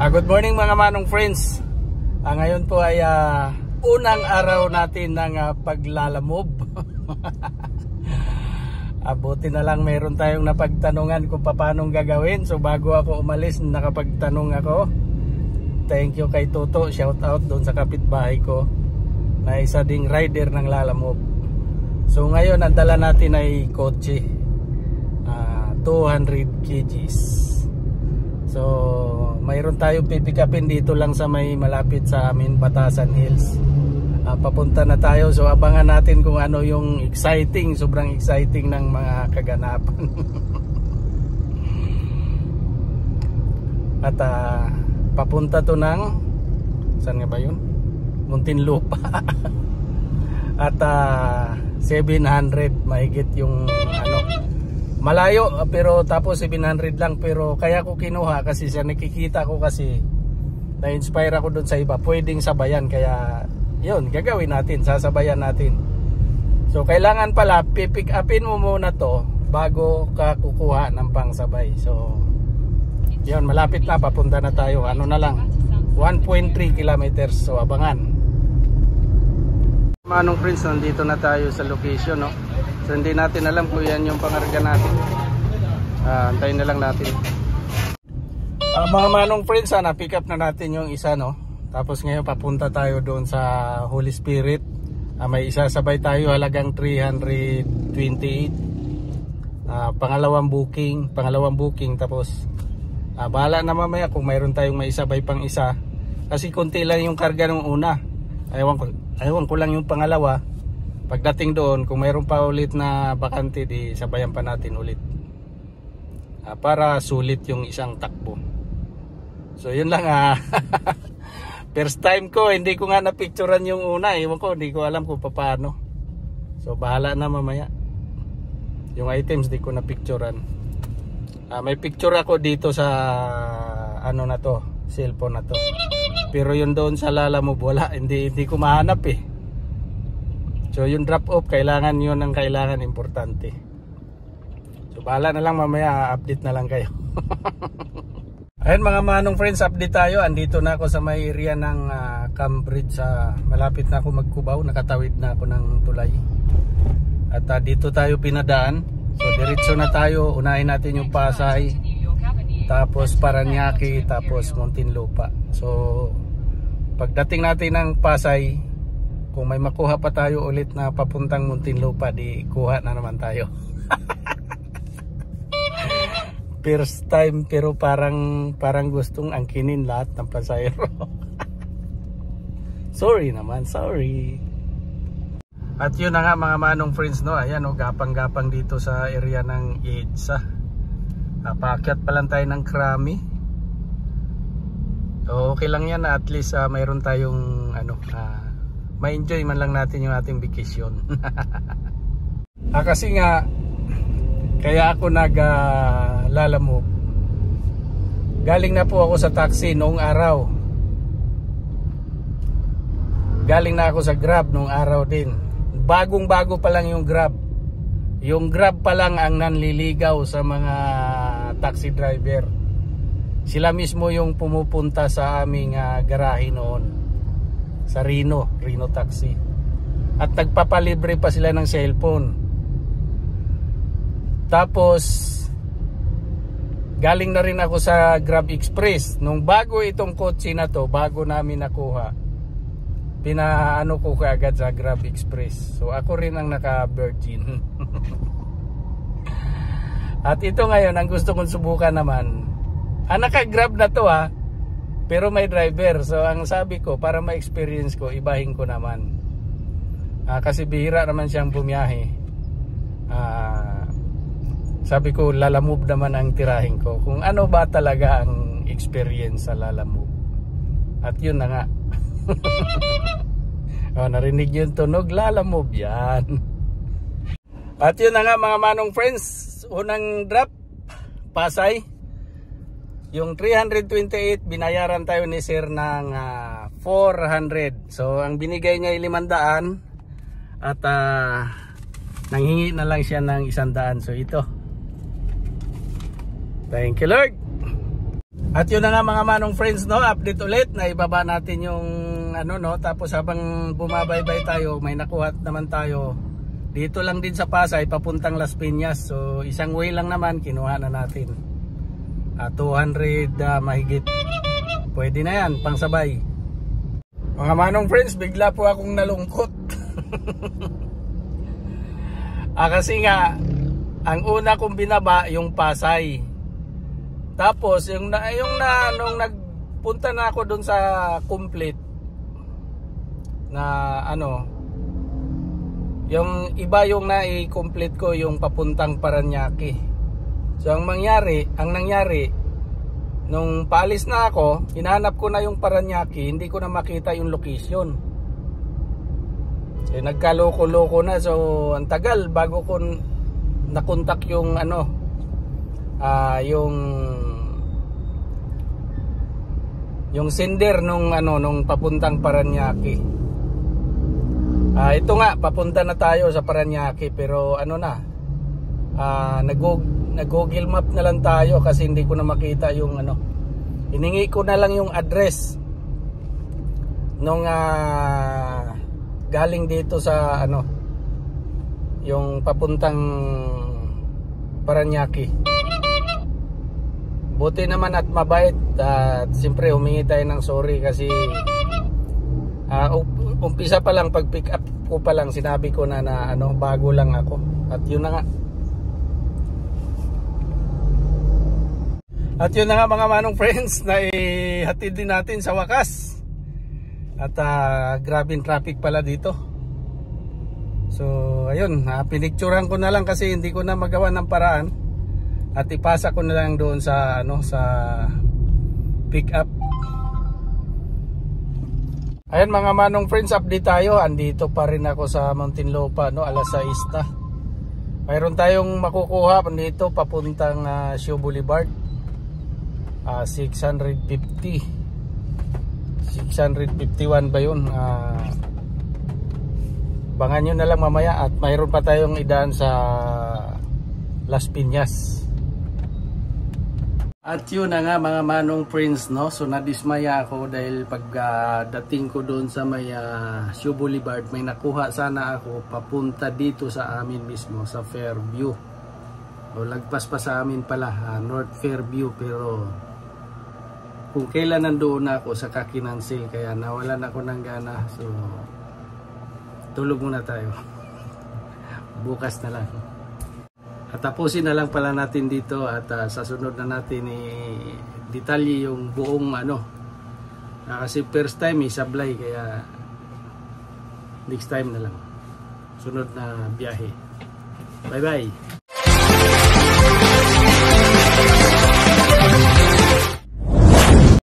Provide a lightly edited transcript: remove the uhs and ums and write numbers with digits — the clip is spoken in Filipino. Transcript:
Good morning mga manong friends. Ngayon po ay unang araw natin ng paglalamob. Buti na lang meron tayong napagtanungan kung paano gagawin. So bago ako umalis, nakapagtanong ako. Thank you kay Toto. Shout out doon sa kapitbahay ko na isa ding rider ng lalamob. So ngayon ang dala natin ay kotse, 200 kgs. So mayroon tayong pipick upin dito lang sa may malapit sa amin, Batasan Hills. Papunta na tayo, so abangan natin kung ano yung exciting, sobrang exciting ng mga kaganapan. At papunta to ng, saan nga ba yun? Muntinlupa. At 700 mahigit yung ano, malayo, pero tapos 700 lang, pero kaya ko kinuha kasi siya, nakikita ko kasi na-inspire ako doon sa iba, pwedeng sabayan, kaya yun, gagawin natin, sasabayan natin. So kailangan pala pipick upin mo muna to bago ka kukuha ng pangsabay. So yun, malapit na, papunta na tayo, ano na lang, 1.3 kilometers, so abangan. Manong friends, nandito na tayo sa location, no? So hindi natin alam kung yan yung pangarga natin. Antayin na lang natin. Mga manong friends, na-pick up na natin yung isa, no? Tapos ngayon papunta tayo doon sa Holy Spirit. May isasabay tayo, halagang 328. Pangalawang booking. Tapos bahala na mamaya kung mayroon tayong maisabay pang isa. Kasi konti lang yung karga ng una. Ayawan ko lang yung pangalawa. Pagdating doon, kung mayroon pa ulit na bakante, di sabayan pa natin ulit. Para sulit yung isang takbo. So yun lang. First time ko, hindi ko nga napicturan yung una. Ewan ko, hindi ko alam kung paano. So bahala na mamaya. Yung items di ko napicturan. May picture ako dito sa ano na to, cellphone na to. Pero yun doon sa Lalamove wala, hindi ko mahanap eh. So yung drop off, kailangan yun ang kailangan, importante. So bahala na lang mamaya, update na lang kayo. Ayun mga manong friends, update tayo. Andito na ako sa may area ng Cambridge. Malapit na ako magkubaw, nakatawid na ako ng tulay. At dito tayo pinadaan. So diretso na tayo, unahin natin yung Pasay, tapos Paranaque, tapos Muntinlupa. So pagdating natin ng Pasay, kung may makuha pa tayo ulit na papuntang Muntinlupa, di kuha na naman tayo. First time, pero parang gustong angkinin lahat ng pasahero. Sorry naman, sorry. At yun na nga mga manong friends, no? Ayan, no, gapang-gapang dito sa area ng EDSA. Paakyat pa lang tayo ng Krami. So, okay lang yan, at least mayroon tayong ano, ma-enjoy man lang natin yung ating vacation. Kasi nga kaya ako nag-Lalamove. Galing na po ako sa taxi noong araw. Galing na ako sa Grab noong araw din. Bagong-bago pa lang yung Grab. Yung Grab pa lang ang nanliligaw sa mga taxi driver. Sila mismo yung pumupunta sa aming garahe noon, sa Rino Taxi. At nagpapalibre pa sila ng cellphone. Tapos galing na rin ako sa Grab Express. Nung bago itong kotse na to, bago namin nakuha, pinaano ko kaagad sa Grab Express. So ako rin ang naka-Virgin. At ito ngayon, ang gusto kong subukan naman, naka-Grab na to pero may driver. So ang sabi ko, para ma-experience ko, ibahin ko naman. Kasi bihira naman siyang bumiyahe. Sabi ko, Lalamove naman ang tirahin ko. Kung ano ba talaga ang experience sa Lalamove. At yun na nga. Narinig yung tunog, Lalamove yan. At yun na nga mga manong friends, unang drop, Pasay. Yung 328, binayaran tayo ni sir ng 400. So ang binigay niya ay 500. At nanghingi na lang siya ng 100. So ito, thank you Lord. At yun na nga mga manong friends, no, update ulit na ibaba natin yung ano, no, tapos habang bumabaybay tayo may nakuha naman tayo dito lang din sa Pasay papuntang Las Piñas. So isang way lang naman kinuha na natin, 200 mahigit, pwede na yan pang sabay. Mga manong friends, bigla po akong nalungkot. Kasi nga ang una kong binaba yung Pasay. Tapos nung nagpunta na ako doon sa complete na ano, yung iba yung na-complete ko yung papuntang Parañaque. So ang nangyari nung paalis na ako, hinahanap ko na yung Parañaque, hindi ko na makita yung location. So nagkaloko-loko na, so ang tagal bago ko nakontak yung ano, yung sender nung papuntang Parañaque. Ito nga, papunta na tayo sa Parañaque, pero nag-Google Map na lang tayo kasi hindi ko na makita yung hiningi ko na lang yung address nung galing dito sa yung papuntang Parañaque. Buti naman at mabait, at siyempre humingi tayo ng sorry kasi umpisa pa lang, pag pick up ko pa lang sinabi ko na bago lang ako, at yun na nga. At yun na nga mga manong friends, na ihatid din natin sa wakas. At grabing traffic pala dito. So ayun, pinicturean ko na lang kasi hindi ko na magawa ng paraan. At ipasa ko na lang doon sa sa pick up. Ayan mga manong friends, update tayo. Andito pa rin ako sa Muntinlupa, alas 6 na. Mayroon tayong makukuha dito papuntang Shaw Boulevard. 651 ba yun? Bangan nyo na lang mamaya. At mayroon pa tayong idaan sa Las Piñas. At yun na nga mga manong friends, so nadismaya ako dahil pagdating ko doon sa may Shaw Boulevard, may nakuha sana ako papunta dito sa amin mismo sa Fairview. O lagpas pa sa amin pala, North Fairview, pero kung kailan nandoon ako sa kakinansil, kaya nawalan ako ng gana. So tulog muna tayo. Bukas na lang. At tapusin na lang pala natin dito, at sa sunod na natin detalye yung buong kasi first time sablay, kaya next time na lang, sunod na biyahe. Bye bye.